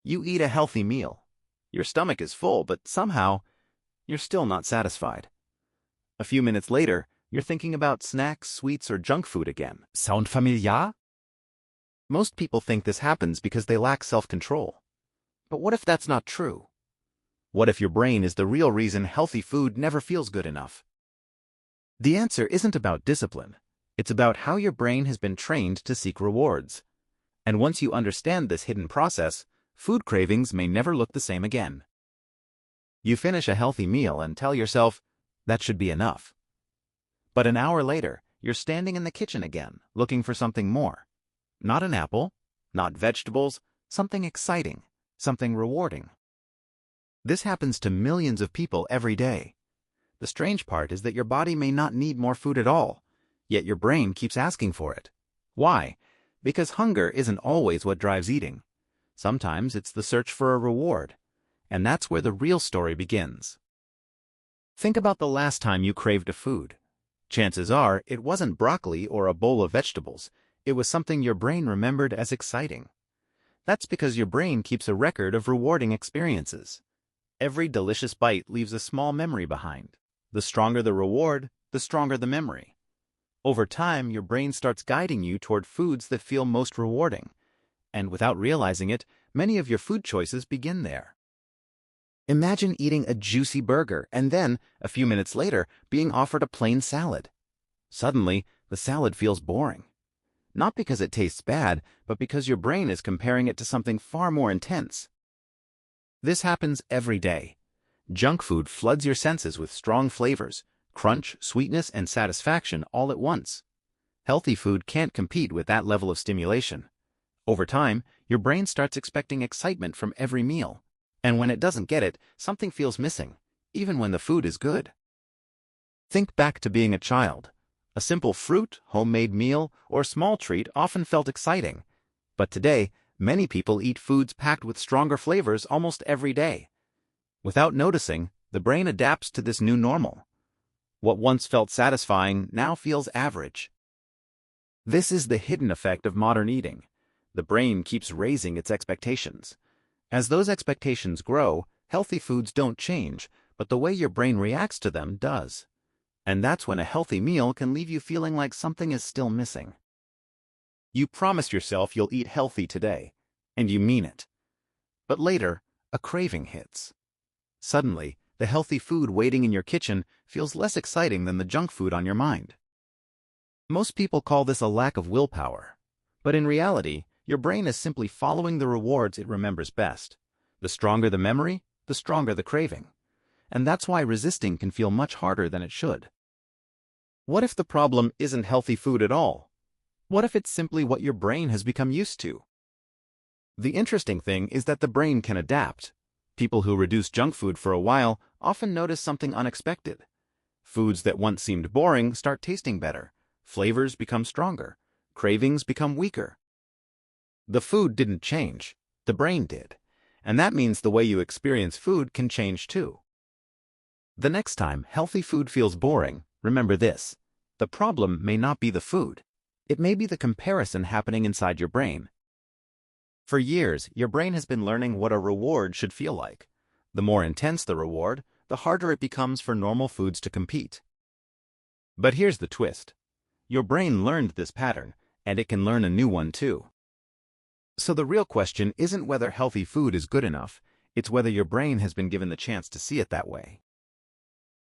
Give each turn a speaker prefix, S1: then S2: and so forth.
S1: You eat a healthy meal. Your stomach is full, but somehow, you're still not satisfied. A few minutes later, you're thinking about snacks, sweets, or junk food again.
S2: Sound familiar?
S1: Most people think this happens because they lack self-control. But what if that's not true? What if your brain is the real reason healthy food never feels good enough? The answer isn't about discipline. It's about how your brain has been trained to seek rewards. And once you understand this hidden process, food cravings may never look the same again. You finish a healthy meal and tell yourself, that should be enough. But an hour later, you're standing in the kitchen again, looking for something more. Not an apple, not vegetables, something exciting, something rewarding. This happens to millions of people every day. The strange part is that your body may not need more food at all, yet your brain keeps asking for it. Why? Because hunger isn't always what drives eating. Sometimes it's the search for a reward, and that's where the real story begins. Think about the last time you craved a food. Chances are it wasn't broccoli or a bowl of vegetables. It was something your brain remembered as exciting. That's because your brain keeps a record of rewarding experiences. Every delicious bite leaves a small memory behind. The stronger the reward, the stronger the memory. Over time, your brain starts guiding you toward foods that feel most rewarding. And without realizing it, many of your food choices begin there. Imagine eating a juicy burger and then, a few minutes later, being offered a plain salad. Suddenly, the salad feels boring. Not because it tastes bad, but because your brain is comparing it to something far more intense. This happens every day. Junk food floods your senses with strong flavors, crunch, sweetness, and satisfaction all at once. Healthy food can't compete with that level of stimulation. Over time, your brain starts expecting excitement from every meal. And when it doesn't get it, something feels missing, even when the food is good. Think back to being a child. A simple fruit, homemade meal, or small treat often felt exciting. But today, many people eat foods packed with stronger flavors almost every day. Without noticing, the brain adapts to this new normal. What once felt satisfying now feels average. This is the hidden effect of modern eating. The brain keeps raising its expectations. As those expectations grow, healthy foods don't change, but the way your brain reacts to them does. And that's when a healthy meal can leave you feeling like something is still missing. You promised yourself you'll eat healthy today, and you mean it. But later, a craving hits. Suddenly, the healthy food waiting in your kitchen feels less exciting than the junk food on your mind. Most people call this a lack of willpower. But in reality, your brain is simply following the rewards it remembers best. The stronger the memory, the stronger the craving. And that's why resisting can feel much harder than it should. What if the problem isn't healthy food at all? What if it's simply what your brain has become used to? The interesting thing is that the brain can adapt. People who reduce junk food for a while often notice something unexpected. Foods that once seemed boring start tasting better. Flavors become stronger. Cravings become weaker. The food didn't change, the brain did. And that means the way you experience food can change too. The next time healthy food feels boring, remember this. The problem may not be the food. It may be the comparison happening inside your brain. For years, your brain has been learning what a reward should feel like. The more intense the reward, the harder it becomes for normal foods to compete. But here's the twist. Your brain learned this pattern, and it can learn a new one too. So the real question isn't whether healthy food is good enough, it's whether your brain has been given the chance to see it that way.